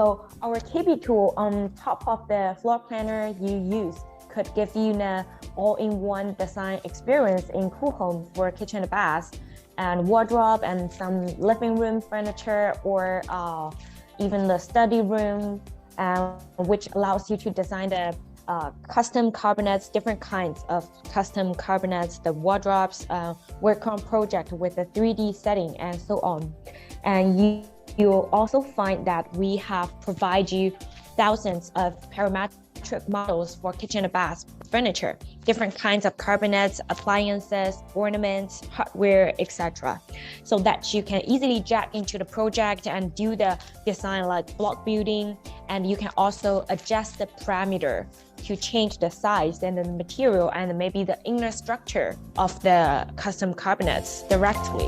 So our KB tool on top of the floor planner you use could give you an all-in-one design experience in cool home for kitchen and bath and wardrobe and some living room furniture or even the study room, which allows you to design the custom cabinets, different kinds of custom cabinets, the wardrobes, work on project with a 3D setting and so on. And you'll also find that we have provided you thousands of parametric models for kitchen and bath furniture, different kinds of cabinets, appliances, ornaments, hardware, etc. So that you can easily jack into the project and do the design like block building. And you can also adjust the parameter to change the size and the material and maybe the inner structure of the custom cabinets directly.